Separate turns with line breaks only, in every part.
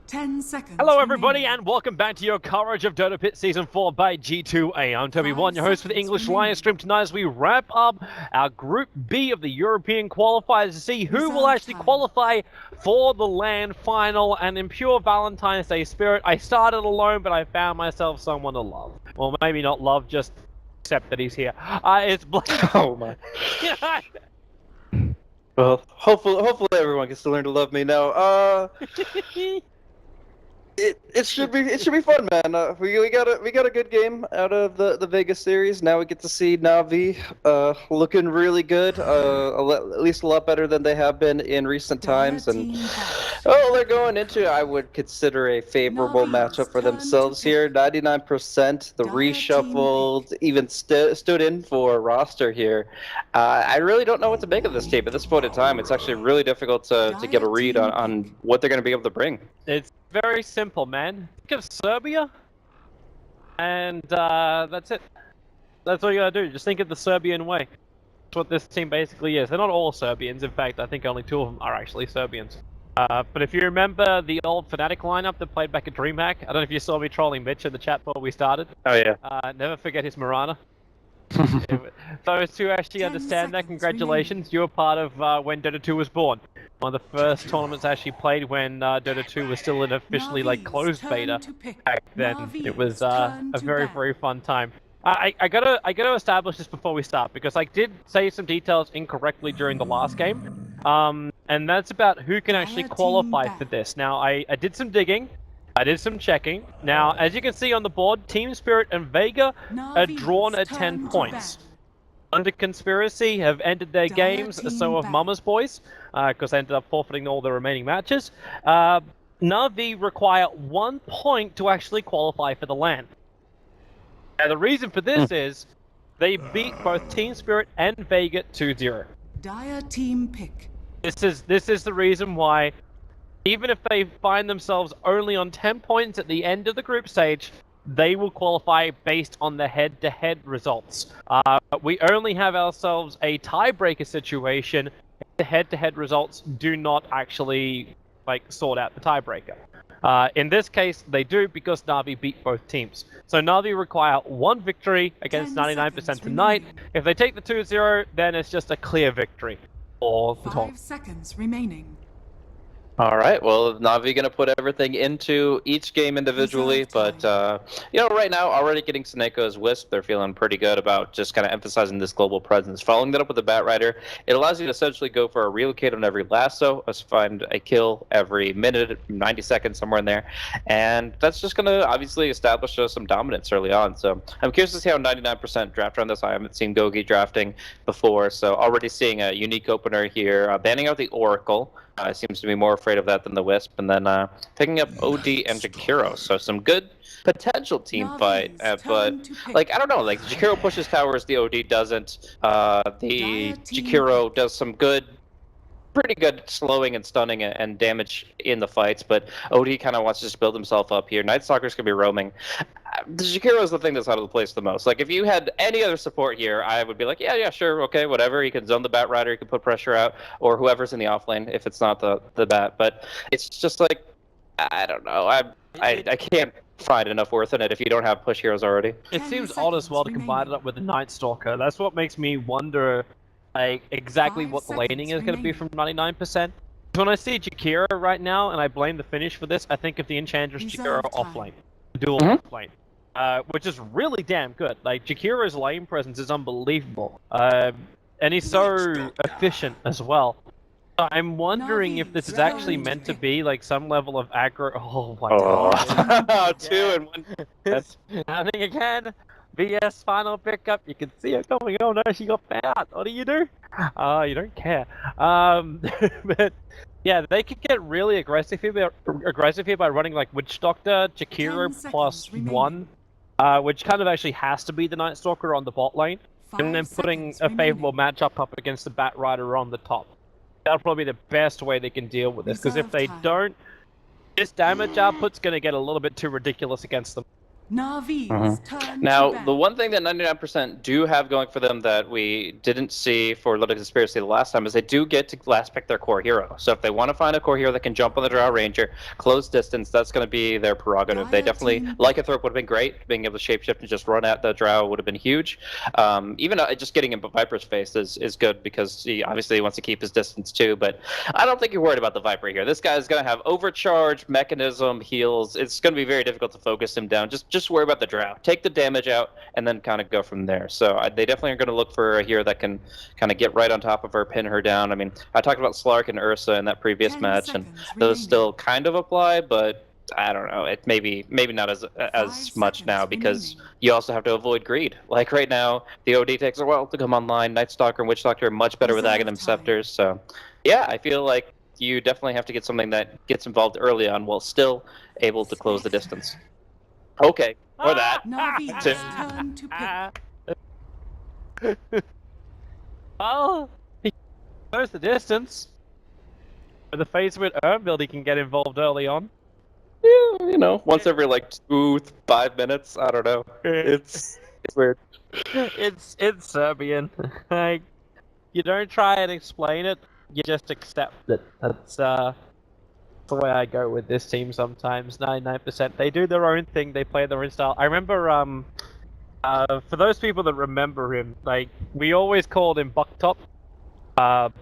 10 seconds.
Hello everybody and welcome back to your coverage of Dota Pit Season 4 by G2A. I'm Toby1, your host for the English live stream tonight as we wrap up our Group B of the European qualifiers to see who will actually qualify for the LAN final. And in pure Valentine's Day spirit, I started alone but I found myself someone to love. Well, maybe not love, just accept that he's here. It's Blake.
Oh my. Well, hopefully everyone can still learn to love me now. It should be fun, man. We got a good game out of the Vegas series. Now we get to see Na'Vi looking really good, at least a lot better than they have been in recent times. And they're going into, I would consider, a favorable matchup for themselves here. 99%, the reshuffled, even stood in for a roster here. I really don't know what to make of this team at this point in time. It's actually really difficult to get a read on what they're going to be able to bring.
It's very simple, man. Think of Serbia, and that's it. That's all you gotta do. Just think of the Serbian way. That's what this team basically is. They're not all Serbians. In fact, I think only 2 of them are actually Serbians. But if you remember the old Fnatic lineup that played back at DreamHack, I don't know if you saw me trolling Mitch in the chat before we started.
Oh yeah.
Never forget his Mirana. Those two actually understand that. Congratulations, you were part of when Dota 2 was born. One of the first tournaments I actually played when Dota 2 was still in officially closed beta back then. It was a very fun time. I gotta establish this before we start because I did say some details incorrectly during the last game, and that's about who can actually qualify for this. Now I did some digging. I did some checking. Now, as you can see on the board, Team Spirit and Vega are drawn at 10 points. Under Conspiracy have ended their games, so have Mama's Boys, because they ended up forfeiting all the remaining matches. Na'Vi require 1 point to actually qualify for the LAN. Now, the reason for this is they beat both Team Spirit and Vega 2-0.
Dire team pick.
This is the reason why, even if they find themselves only on 10 points at the end of the group stage, they will qualify based on the head-to-head results. We only have ourselves a tiebreaker situation. The head-to-head results do not actually sort out the tiebreaker. In this case, they do because Na'Vi beat both teams. So Na'Vi require 1 victory against 99% tonight. If they take the 2-0, then it's just a clear victory for the tournament.
5 seconds remaining.
All right, well, Na'Vi going to put everything into each game individually, but, right now, already getting Seneko as Wisp, they're feeling pretty good about just kind of emphasizing this global presence. Following that up with the Bat Rider, it allows you to essentially go for a relocate on every lasso, find a kill every minute, 90 seconds, somewhere in there, and that's just going to obviously establish some dominance early on. So I'm curious to see how 99% draft around this. I haven't seen Gogi drafting before, so already seeing a unique opener here, banning out the Oracle. Seems to be more afraid of that than the Wisp, and then picking up OD and Jakiro. So some good potential team fight, but I don't know. Jakiro pushes towers, the OD doesn't. The Jakiro does some pretty good slowing and stunning and damage in the fights, but OD kind of wants to just build himself up here. Night Stalker's gonna be roaming. The Jakiro is the thing that's out of the place the most. If you had any other support here, I would be like, yeah, sure, okay, whatever. He can zone the Bat Rider, he can put pressure out, or whoever's in the offlane if it's not the Bat. But it's just I don't know. I can't find enough worth in it if you don't have push heroes already.
It seems odd as well to combine it up with the Night Stalker. That's what makes me wonder exactly what the laning is going to be from 99%. When I see Jakiro right now, and I blame the finish for this, I think of the Enchantress Jakiro offlane. Dual offlane. Which is really damn good. Jakiro's lane presence is unbelievable. And he's so efficient as well. So I'm wondering if this is actually meant to be some level of aggro. Oh my god.
2 and 1.
It's happening again. VS final pickup. You can see it coming. Oh no, she got found. What do? You don't care. But yeah, they could get really aggressive here by running Witch Doctor, Jakiro plus 1, which kind of actually has to be the Night Stalker on the bot lane, and then putting a favorable matchup up against the Bat Rider on the top. That'll probably be the best way they can deal with this, because if they don't, this damage output's going to get a little bit too ridiculous against them.
Navi's turn
Now,
to ban.
the one thing that 99% do have going for them that we didn't see for Little Conspiracy the last time is they do get to last pick their core hero. So if they want to find a core hero that can jump on the Drow Ranger, close distance, that's going to be their prerogative. They definitely, Lycanthrope would have been great. Being able to shapeshift and just run at the Drow would have been huge. Even just getting him Viper's face is good because he obviously wants to keep his distance too. But I don't think you're worried about the Viper here. This guy is going to have overcharge, mechanism, heals. It's going to be very difficult to focus him down. Just worry about the Drow. Take the damage out and then kind of go from there. So they definitely are going to look for a hero that can kind of get right on top of her, pin her down. I mean, I talked about Slark and Ursa in that previous match, and those still kind of apply, but I don't know. It maybe not as much now because you also have to avoid greed. Like right now, the OD takes a while to come online. Night Stalker and Witch Doctor are much better with Aghanim Scepters. So yeah, I feel like you definitely have to get something that gets involved early on while still able to close the distance. Okay, or that.
Navi's turn to pick.
Well, he closed the distance. With the phase with Ermbuild, he can get involved early on.
Yeah, you know, once every like 5 minutes. I don't know. It's weird.
It's Serbian. Like, you don't try and explain it. You just accept it. That's the way I go with this team sometimes. 99%. They do their own thing. They play their own style. I remember, for those people that remember him, like, we always called him Bucktop. But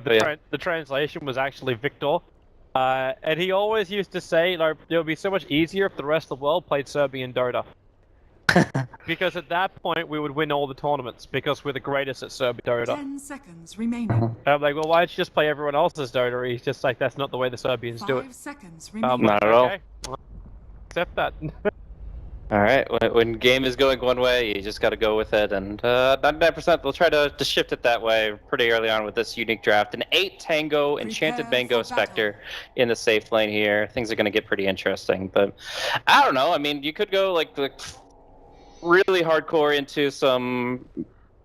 the translation was actually Victor. And he always used to say, like, it would be so much easier if the rest of the world played Serbian Dota. Because at that point, we would win all the tournaments, because we're the greatest at Serbian Dota.
10 seconds remaining.
And I'm like, well, why don't you just play everyone else's Dota? He's just like, that's not the way the Serbians do it.
5 seconds remaining.
Not at all.
Okay, well, accept that.
Alright, when game is going one way, you just got to go with it, and 99% they'll try to shift it that way pretty early on with this unique draft. An 8 Tango Enchanted Mango Spectre in the safe lane here. Things are going to get pretty interesting, but I don't know. I mean, you could go like really hardcore into some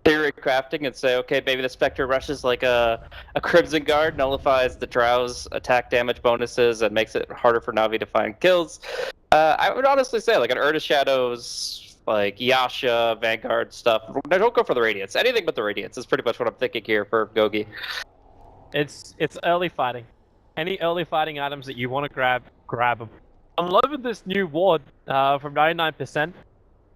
theory crafting and say, okay, maybe the Spectre rushes like a Crimson Guard, nullifies the Drow's attack damage bonuses, and makes it harder for Na'Vi to find kills. I would honestly say like an Urda Shadows, like Yasha, Vanguard stuff. Don't go for the Radiance. Anything but the Radiance is pretty much what I'm thinking here for Gogi.
It's early fighting. Any early fighting items that you want to grab them. I'm loving this new ward from 99%.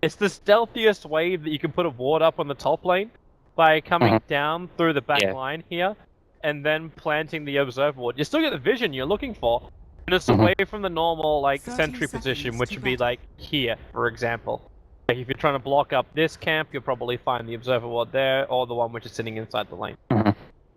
It's the stealthiest way that you can put a ward up on the top lane by coming down through the back line here and then planting the observer ward. You still get the vision you're looking for, and it's away from the normal like sentry position, which would be like here, for example. Like, if you're trying to block up this camp, you'll probably find the observer ward there, or the one which is sitting inside the lane.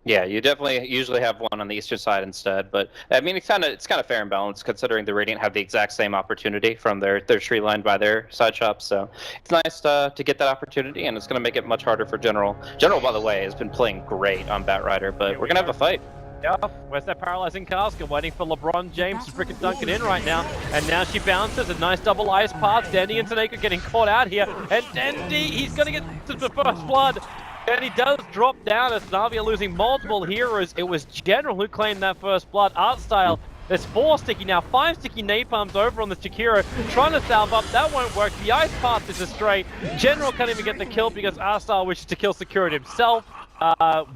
Yeah, you definitely usually have one on the eastern side instead, but I mean it's kind of fair and balanced considering the Radiant have the exact same opportunity from their tree line by their side shop. So it's nice to get that opportunity, and it's going to make it much harder for General. General, by the way, has been playing great on Batrider, but we're going to have a fight.
Yeah, where's that paralyzing casket? Waiting for LeBron James to freaking dunk it in right now. And now she bounces, a nice double ice path. Dendy and Tanaka getting caught out here. And Dendy, he's going to get to the first blood. And he does drop down as Na'Vi are losing multiple heroes. It was General who claimed that first blood. Art style. There's 4 sticky now, 5 sticky napalms over on the Chikiro, trying to salve up. That won't work. The ice path is astray. General can't even get the kill because Art style wishes to kill Security himself.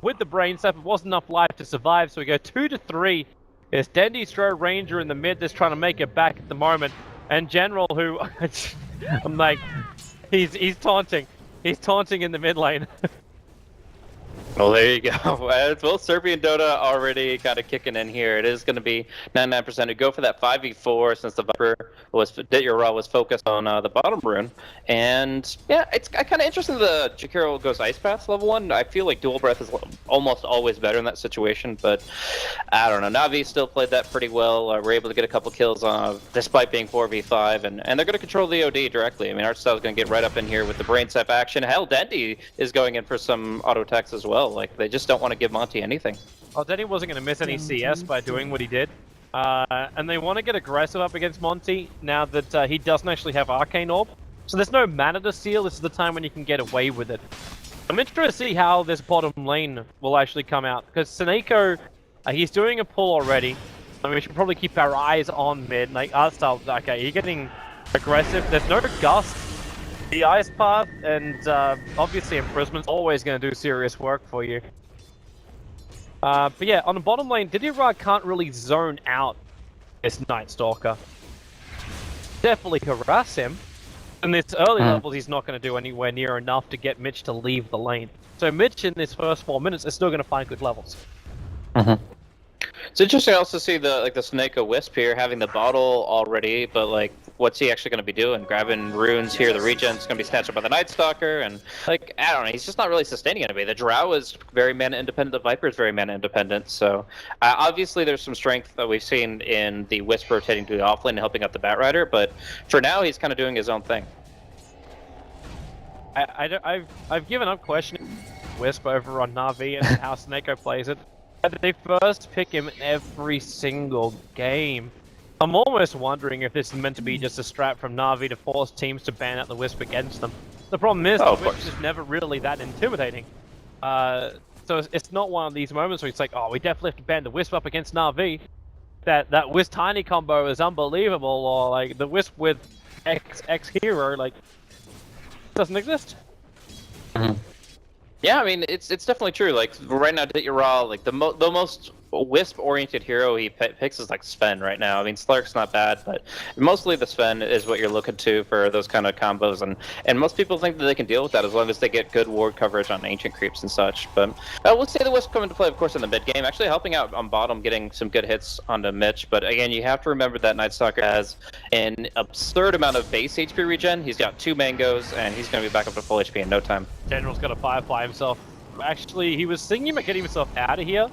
With the brain stuff, it wasn't enough life to survive, so we go 2 to 3. It's Dendy, Stro, Ranger in the mid that's trying to make it back at the moment. And General, who, I'm like, he's taunting. He's taunting in the mid lane.
Well, there you go. Well, Serbian Dota already kind of kicking in here. It is going to be 99% to go for that 5v4 since the Viper was focused on the bottom rune. And yeah, it's kind of interesting the Jakiro goes Ice Path level 1. I feel like Dual Breath is almost always better in that situation, but I don't know. Na'Vi still played that pretty well. We're able to get a couple kills despite being 4v5, and they're going to control the OD directly. I mean, Artstyle's going to get right up in here with the brain step action. Hell, Dendy is going in for some auto attacks as well. Like, they just don't want to give Monty anything.
Well, Denny wasn't going to miss any CS by doing what he did. And they want to get aggressive up against Monty now that he doesn't actually have Arcane Orb. So there's no mana to steal. This is the time when you can get away with it. I'm interested to see how this bottom lane will actually come out. Because Seneko, he's doing a pull already. I mean, we should probably keep our eyes on mid. Like, Artstyle, okay, you're getting aggressive. There's no gust. The ice path and obviously imprisoment's always going to do serious work for you. But yeah, on the bottom lane, Didira can't really zone out this Night Stalker. Definitely harass him. In this early levels, he's not going to do anywhere near enough to get Mitch to leave the lane. So Mitch in this first 4 minutes is still going to find good levels.
It's interesting also to see the Sneko Wisp here having the bottle already, but like, what's he actually going to be doing? Grabbing runes here, the regen's going to be snatched up by the Night Stalker, and like, I don't know, he's just not really sustaining anybody. The Drow is very mana independent, the Viper is very mana independent, so obviously there's some strength that we've seen in the Wisp rotating to the offlane and helping out the Batrider, but for now he's kind of doing his own thing.
I've given up questioning Wisp over on Na'Vi and how Sneko plays it. They first pick him every single game. I'm almost wondering if this is meant to be just a strat from Na'Vi to force teams to ban out the Wisp against them. The problem is, the Wisp is never really that intimidating. So it's not one of these moments where it's like, oh, we definitely have to ban the Wisp up against Na'Vi. That Wisp Tiny combo is unbelievable, or like the Wisp with X hero, like, doesn't exist.
Yeah, I mean, it's definitely true. Like, right now, Didira, like, the most Wisp-oriented hero he picks is, like, Sven right now. I mean, Slark's not bad, but mostly the Sven is what you're looking to for those kind of combos, and most people think that they can deal with that as long as they get good ward coverage on Ancient Creeps and such. But we'll see the Wisp come into play, of course, in the mid-game, actually helping out on bottom, getting some good hits onto Mitch. But again, you have to remember that Night Stalker has an absurd amount of base HP regen. He's got 2 mangoes, and he's going to be back up to full HP in no time.
General's got to Firefly himself. Actually, he was thinking about getting himself out of here,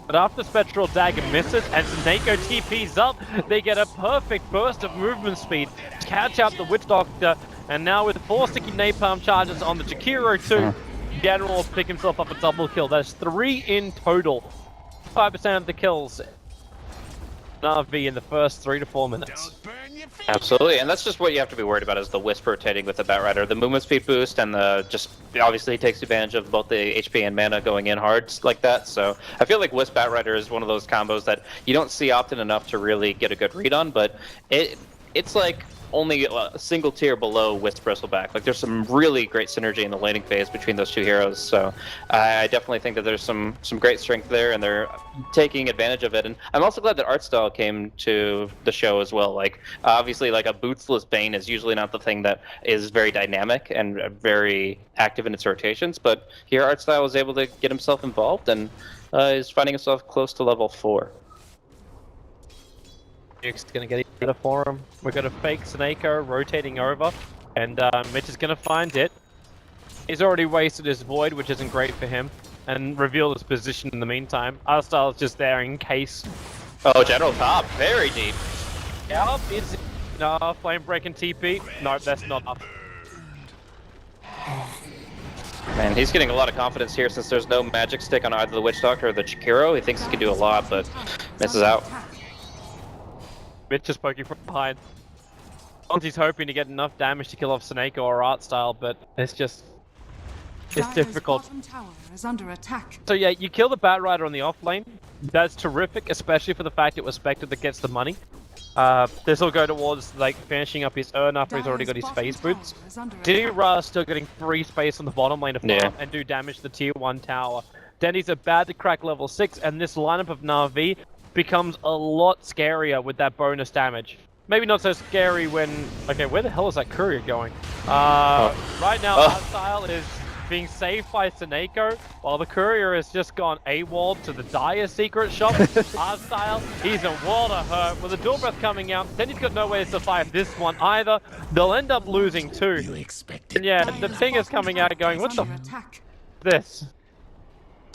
but after Spectral Dagger misses and Sneko TP's up, they get a perfect burst of movement speed to catch out the Witch Doctor, and now with 4 sticky napalm charges on the Jakiro too, General will pick himself up a double kill. That's 3 in total. 5% of the kills Na'Vi in the first 3 to 4 minutes.
Absolutely, and that's just what you have to be worried about is the Wisp rotating with the Batrider. The movement speed boost and the obviously he takes advantage of both the HP and mana going in hard like that. So I feel like Wisp Batrider is one of those combos that you don't see often enough to really get a good read on, but it's like only a single tier below Wisp Bristleback. Like, there's some really great synergy in the laning phase between those two heroes, so I definitely think that there's some great strength there, and they're taking advantage of it. And I'm also glad that Artstyle came to the show as well. Like, obviously, like, a bootsless Bane is usually not the thing that is very dynamic and very active in its rotations, but here Artstyle was able to get himself involved and is finding himself close to level 4.
Duke's gonna get it for him. We've got a fake Sneko rotating over, and Mitch is gonna find it. He's already wasted his Void, which isn't great for him, and revealed his position in the meantime. Artstyle is just there in case.
Oh, General top, very deep.
Yep, it's flame breaking TP. No, that's not up.
Man, he's getting a lot of confidence here since there's no magic stick on either the Witch Doctor or the Chikiro. He thinks he can do a lot, but misses out.
Mitch is poking from behind. He's hoping to get enough damage to kill off Sneko or Artstyle, but it's difficult.
Bottom tower is under attack.
So yeah, you kill the Batrider on the offlane. That's terrific, especially for the fact it was Spectre that gets the money. This will go towards like finishing up his Urn after he's already got his phase boots. Didira still getting free space on the bottom lane to farm and do damage to the tier 1 tower. Denny's about to crack level 6, and this lineup of Na'Vi becomes a lot scarier with that bonus damage. Maybe not so scary when... Okay, where the hell is that courier going? Right now, Artstyle is being saved by Sneko, while the courier has just gone AWOL to the Dire secret shop. Artstyle, he's in world of hurt. With the dual breath coming out, then he's got no way to survive this one either. They'll end up losing too. And yeah, the ping is coming out going, what the f*** this?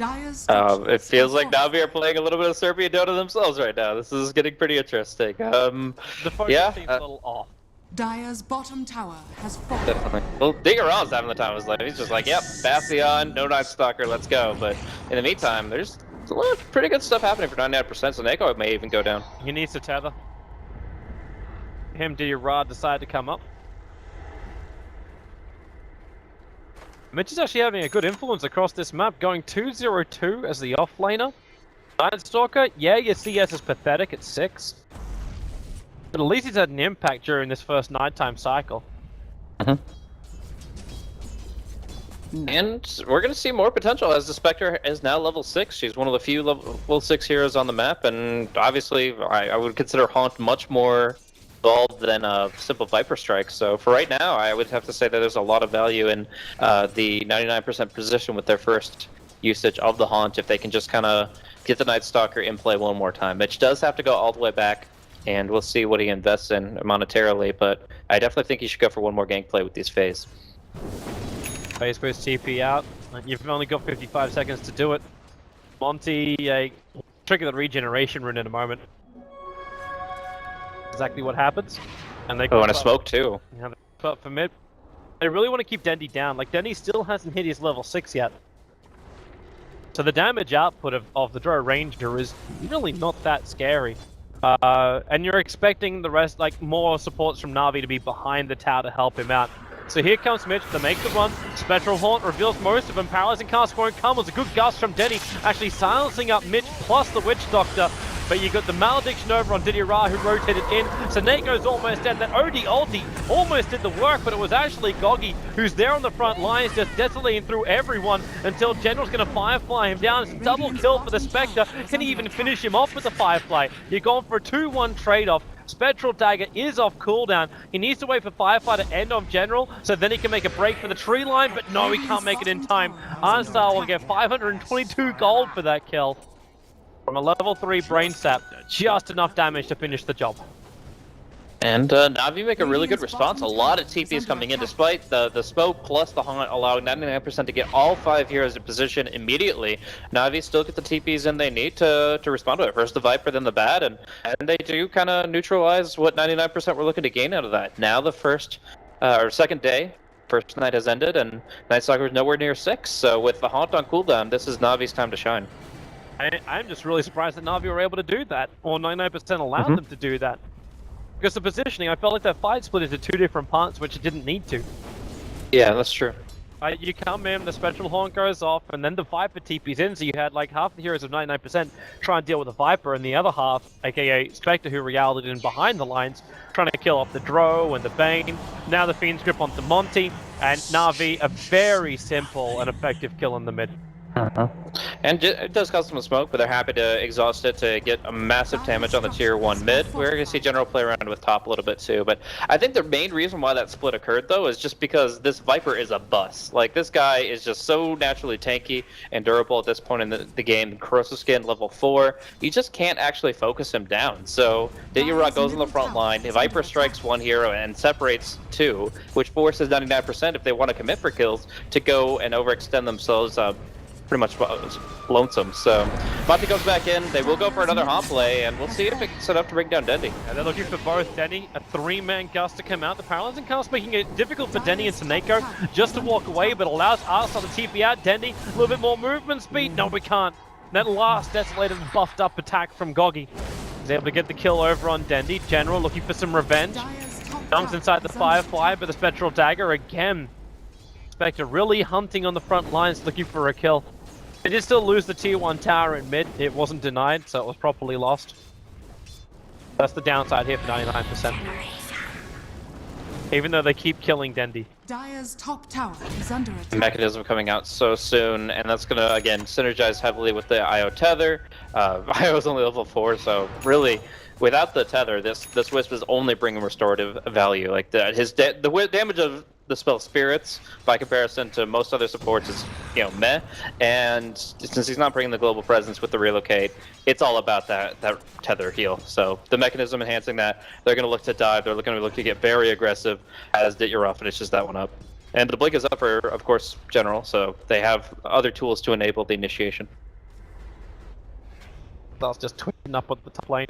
It feels like Na'Vi are playing a little bit of Serbia Dota themselves right now. This is getting pretty interesting.
The focus seems a little off.
Dire's bottom tower has fallen.
Definitely. Well, Diggeron's having the time of his life. He's just like, yep, Bastion, no Night Stalker, let's go. But in the meantime, there's a lot of pretty good stuff happening for 99%, so Neko may even go down.
He needs to tether. Didira decide to come up. Mitch is actually having a good influence across this map, going 2-0-2 as the offlaner. Night Stalker, yeah, your CS is pathetic at 6. But at least he's had an impact during this first nighttime cycle.
And we're going to see more potential as the Spectre is now level 6. She's one of the few level 6 heroes on the map, and obviously I would consider Haunt much more involved than a simple Viper Strike. So for right now, I would have to say that there's a lot of value in the 99% position with their first usage of the Haunt if they can just kind of get the Night Stalker in play one more time. Mitch does have to go all the way back, and we'll see what he invests in monetarily, but I definitely think he should go for one more gank play with these Phase.
Phase goes TP out. You've only got 55 seconds to do it. Monty, trigger the regeneration rune in a moment. Exactly what happens. And they
and a smoke too.
Yeah, they go up for mid. They really want to keep Dendy down. Like, Dendy still hasn't hit his level 6 yet. So the damage output of the Drow Ranger is really not that scary. And you're expecting the rest, like, more supports from Na'Vi to be behind the tower to help him out. So here comes Mitch to make the run. Spectral Haunt reveals most of them. Paralyzing Cast won't come. Was a good gust from Denny, actually silencing up Mitch plus the Witch Doctor. But you got the Malediction over on Didira who rotated in. Senego's almost dead. That OD ulti almost did the work, but it was actually Goggy who's there on the front lines just desolating through everyone until General's going to Firefly him down. It's a double kill for the Spectre. Can he even finish him off with the Firefly? You're going for a 2-1 trade-off. Spectral Dagger is off cooldown. He needs to wait for Firefly to end on General, so then he can make a break for the tree line, but no, he can't make it in time. Arnstar will get 522 gold for that kill. From a level 3 Brain Sap, just enough damage to finish the job.
And Na'Vi make a really good response. A lot of TPs coming in, despite the smoke plus the Haunt allowing 99% to get all 5 heroes in position immediately. Na'Vi still get the TPs in they need to respond to it. First the Viper, then the Bat, and they do kind of neutralize what 99% were looking to gain out of that. Now the first, or second day, first night has ended, and Night Stalker is nowhere near 6. So with the Haunt on cooldown, this is Na'Vi's time to shine.
I'm just really surprised that Na'Vi were able to do that, or 99% allowed them to do that. Because the positioning, I felt like that fight split into 2 different parts, which it didn't need to.
Yeah, that's true.
You come in, the Spectral Haunt goes off, and then the Viper TP's in, so you had like half the heroes of 99% try and deal with the Viper, and the other half, aka Spectre, who reality in behind the lines, trying to kill off the Drow and the Bane. Now the Fiend's Grip onto Monty, and Na'Vi, a very simple and effective kill in the mid.
And it does cause some smoke, but they're happy to exhaust it to get a massive damage on the tier 1 mid. We're going to see General play around with top a little bit too, but I think the main reason why that split occurred though is just because this Viper is a bust. Like, this guy is just so naturally tanky and durable at this point in the game. Corrosive Skin level 4, you just can't actually focus him down. So Didira goes on the front line, Viper strikes 1 hero and separates 2, which forces 99% if they want to commit for kills to go and overextend themselves pretty much lonesome. So Monty goes back in, they will go for another Haunt play, and we'll see if it can set up to bring down Dendy.
And they're looking for both Denny, a 3-man gust to come out. The Paralyzing Cast making it difficult for Denny and Seneko just to walk away, but allows Arsenal to TP out. Dendy, a little bit more movement speed. No, we can't. That last desolated and buffed up attack from Goggy. He's able to get the kill over on Dendy. General looking for some revenge. Dunks inside the Firefly, but the Spectral Dagger again. Spectre really hunting on the front lines, looking for a kill. They did still lose the tier 1 tower in mid. It wasn't denied, so it was properly lost. That's the downside here for 99%. Even though they keep killing Dendy.
Dire's top tower is under attack.
Mechanism coming out so soon, and that's going to, again, synergize heavily with the IO tether. IO is only level 4, so really, without the tether, this Wisp is only bringing restorative value. Like, the damage of the spell Spirits, by comparison to most other supports, is, you know, meh. And since he's not bringing the global presence with the relocate, it's all about that tether heal. So the mechanism enhancing that, they're going to look to dive. They're going to look to get very aggressive as Didira finishes that one up. And the blink is up for, of course, General. So they have other tools to enable the initiation.
That's just tweeting up on the top lane.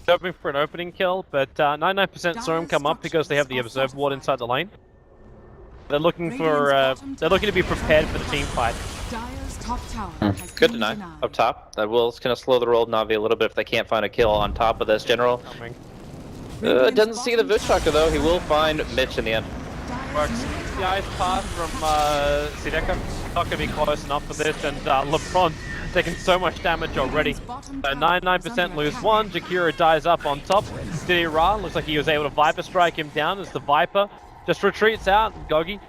Hoping for an opening kill, but 99% saw him come up because they have the Observe Ward inside the lane. They're looking for, they're looking to be prepared for the team fight.
Dire's top tower has
Good
been
deny
denied.
up top. That will kind of slow the roll of Na'Vi a little bit if they can't find a kill on top of this. General
Coming.
doesn't see the Witch Doctor though. He will find Mitch in the end.
Dire's
works. The ice pass from Sideka not going to be close enough for this, and LeBron taking so much damage already. So 99% lose one. Jakiro dies up on top. Diddy Ra looks like he was able to Viper strike him down as the Viper just retreats out. Gogi,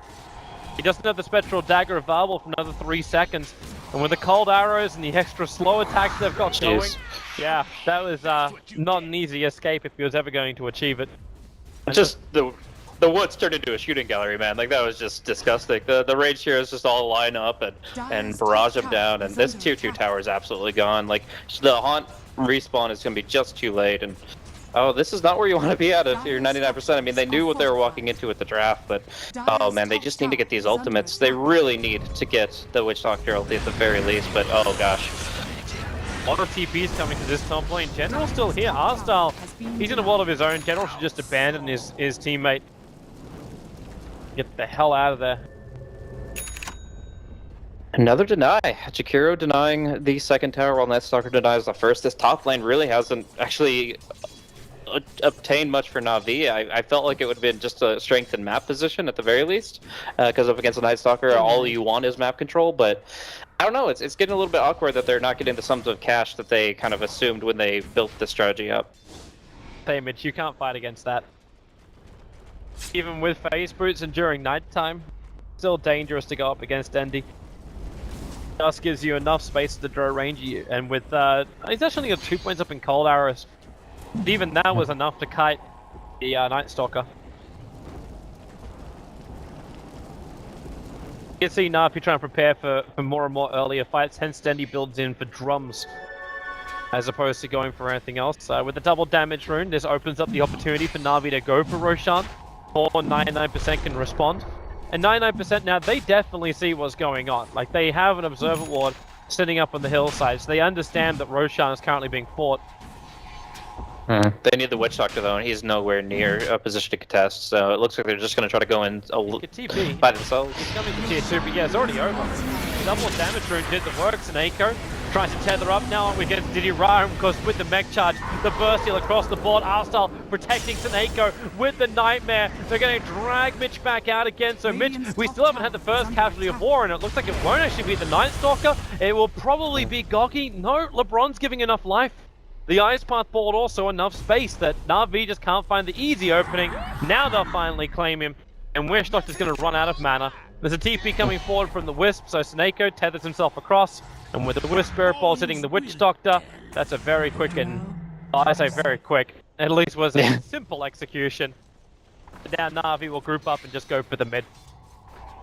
he doesn't have the Spectral Dagger available for another 3 seconds. And with the cold arrows and the extra slow attacks they've got going, yeah, that was not an easy escape if he was ever going to achieve it. And
just the woods turned into a shooting gallery, man. Like, that was just disgusting. The rage heroes just all line up and barrage them down, and this tier 2 tower is absolutely gone. Like, the haunt respawn is going to be just too late, and oh, this is not where you want to be at if you're 99%. I mean, they knew what they were walking into with the draft, but oh man, they just need to get these ultimates. They really need to get the Witch Doctor ulti at the very least, but oh gosh.
A lot of TPs coming to this top lane. General's still here. Arstyle, he's in a world of his own. General should just abandon his teammate. Get the hell out of there.
Another deny. Jakiro denying the second tower while Netstalker denies the first. This top lane really hasn't actually obtained much for Na'Vi. I felt like it would have been just a strengthened map position at the very least, because up against a Nightstalker, all you want is map control, but I don't know, it's getting a little bit awkward that they're not getting the sums of cash that they kind of assumed when they built the strategy up.
Hey Mitch, you can't fight against that. Even with phase boots and during nighttime, still dangerous to go up against Endy. Just gives you enough space to draw range you, and with he's actually got 2 points up in cold arrows. Even that was enough to kite the Nightstalker. You can see now if you're trying to prepare for more and more earlier fights, hence Dendy builds in for drums as opposed to going for anything else. With the double damage rune, this opens up the opportunity for Na'Vi to go for Roshan, or 99% can respond. And 99% now, they definitely see what's going on. Like, they have an observer ward sitting up on the hillside, so they understand that Roshan is currently being fought.
They need the Witch Doctor though, and he's nowhere near a position to contest, so it looks like they're just going to try to go in by themselves.
He's coming to tier 2, but yeah, it's already over. Double damage rune did the work, and Eiko tries to tether up now. We get Diddy Ra, because with the mech charge, the burst heal across the board, Arstyle protecting Sineko with the Nightmare. They're going to drag Mitch back out again. So Mitch, we still haven't had the first casualty of war, and it looks like it won't actually be the Nightstalker. It will probably be Gogi. No, LeBron's giving enough life. The Ice Path board also enough space that Na'Vi just can't find the easy opening. Now they'll finally claim him, and Witch Doctor's going to run out of mana. There's a TP coming forward from the Wisp, so Sineko tethers himself across, and with the Wisp Spirit Ball hitting the Witch Doctor, that's a very quick and, I say very quick, at least was a simple execution. Now Na'Vi will group up and just go for the mid.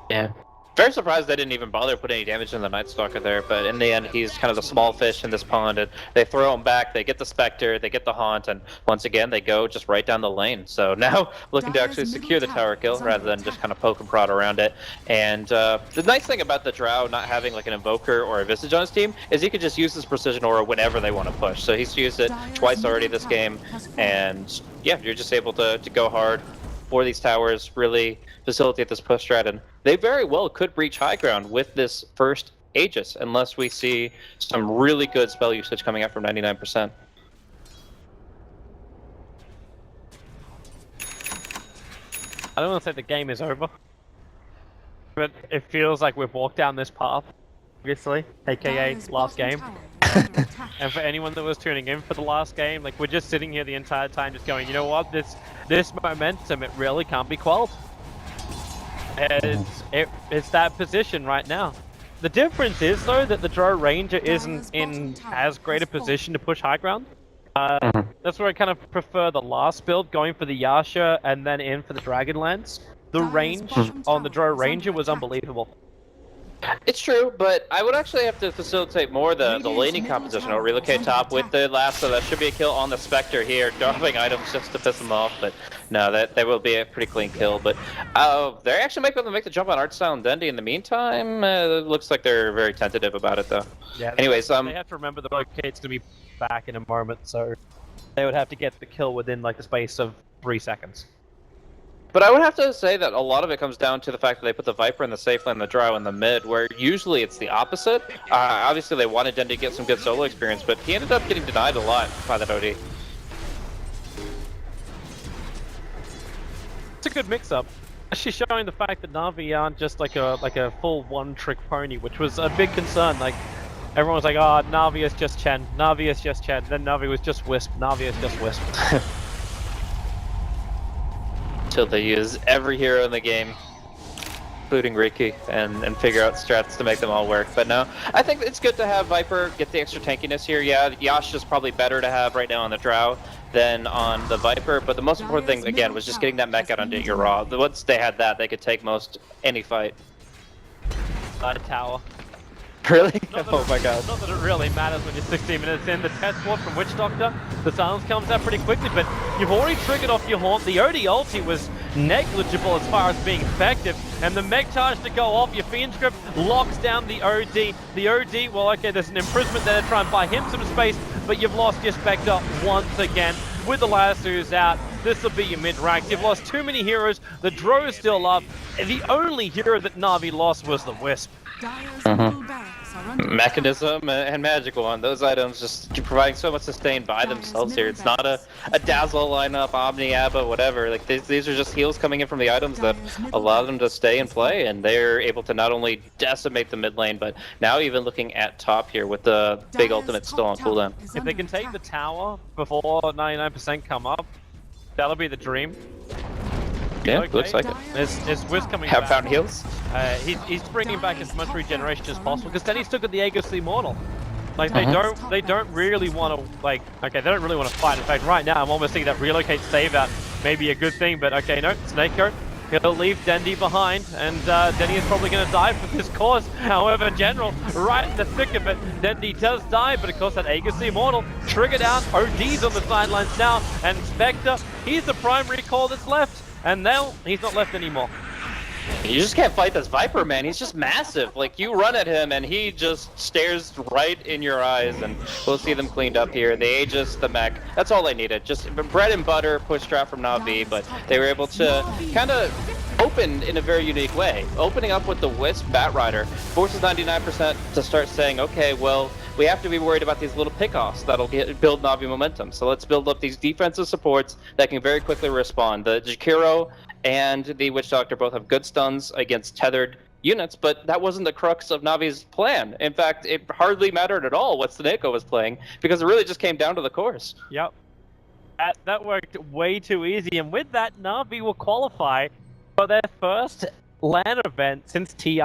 Yeah. Very surprised they didn't even bother putting any damage in the Nightstalker there, but in the end, he's kind of the small fish in this pond, and they throw him back, they get the Spectre, they get the Haunt, and once again, they go just right down the lane. So now, looking to actually secure the tower kill, rather than just kind of poke and prod around it. And the nice thing about the Drow not having like an Invoker or a Visage on his team, is he could just use his Precision Aura whenever they want to push. So he's used it twice already this game, and yeah, you're just able to go hard for these towers, really facilitate this push strat, and they very well could reach high ground with this first Aegis, unless we see some really good spell usage coming out from 99%.
I don't want to say the game is over, but it feels like we've walked down this path, obviously, aka last game. And for anyone that was tuning in for the last game, like, we're just sitting here the entire time just going, you know what, this momentum, it really can't be quelled. It's that position right now. The difference is, though, that the Drow Ranger isn't in as great a position to push high ground. That's where I kind of prefer the last build, going for the Yasha and then in for the Dragonlance. The range on the Drow Ranger was unbelievable.
It's true, but I would actually have to facilitate more the laning composition. I'll relocate top with the last, so that should be a kill on the Spectre here, dropping items just to piss him off, but no, that will be a pretty clean kill. But they actually might be able to make the jump on Artstyle and Dendy in the meantime. It looks like they're very tentative about it, though.
Yeah,
anyways,
they have to remember the Rokate's going to be back in a moment, so they would have to get the kill within like the space of 3 seconds.
But I would have to say that a lot of it comes down to the fact that they put the Viper in the safe lane, the Drow in the mid, where usually it's the opposite. Obviously they wanted Den to get some good solo experience, but he ended up getting denied a lot by that OD.
It's a good mix-up. Actually showing the fact that Na'Vi aren't just like a full one-trick pony, which was a big concern. Like everyone was like, "Oh, Na'Vi is just Chen. Na'Vi is just Chen." Then Na'Vi was just Wisp. Na'Vi is just Wisp.
Until they use every hero in the game, including Riki, and figure out strats to make them all work. But no, I think it's good to have Viper get the extra tankiness here. Yeah, Yash is probably better to have right now on the Drow than on the Viper, but the most important thing, again, was just getting that mech out onto your Raw. Once they had that, they could take most any fight.
Tower.
Really?
Oh
my god.
Not that it really matters when you're 16 minutes in. The test ward from Witch Doctor, the silence comes out pretty quickly, but you've already triggered off your Haunt. The OD ulti was negligible as far as being effective, and the mech charge to go off, your Fiend Script locks down the OD. The OD, well, okay, there's an imprisonment there to try and buy him some space, but you've lost your Spectre once again. With the Lasso's out, this will be your mid-rank. You've lost too many heroes. The Drow still up. The only hero that Na'Vi lost was the Wisp.
Dire's middle barracks are under
Mechanism and Magical One, those items just keep providing so much sustain by themselves here. It's not a Dazzle lineup, Omni, Abba, whatever. Like these are just heals coming in from the items that allow them to stay and play, and they're able to not only decimate the mid lane, but now even looking at top here with the big ultimate still on cooldown.
If they can take the tower before 99% come up, that'll be the dream.
Yeah,
Okay.
looks like it.
Is Wisp coming
Have
back?
found heals?
He's bringing back as much regeneration as possible because then he's still got the Aegis Immortal. Like they don't really want to they don't really want to fight. In fact, right now I'm almost thinking that relocate save out may be a good thing, but okay, no, Snakeo, he'll leave Dendi behind, and Dendi is probably going to die for this cause. However, General, right in the thick of it, Dendi does die, but of course that Aegis Immortal triggered out. OD's on the sidelines now, and Spectre, he's the primary call that's left. And now, he's not left anymore.
You just can't fight this Viper, man. He's just massive. Like, you run at him, and he just stares right in your eyes, and we'll see them cleaned up here. The Aegis, the mech, that's all they needed. Just bread and butter, push trap from Na'Vi, but they were able to kind of open in a very unique way. Opening up with the Wisp Batrider forces 99% to start saying, okay, well, we have to be worried about these little pickoffs that'll build Na'Vi momentum. So let's build up these defensive supports that can very quickly respond. The Jakiro and the Witch Doctor both have good stuns against tethered units, but that wasn't the crux of Navi's plan. In fact, it hardly mattered at all what Snakeo was playing, because it really just came down to the course.
Yep. That worked way too easy, and with that, Na'Vi will qualify for their first LAN event since TI.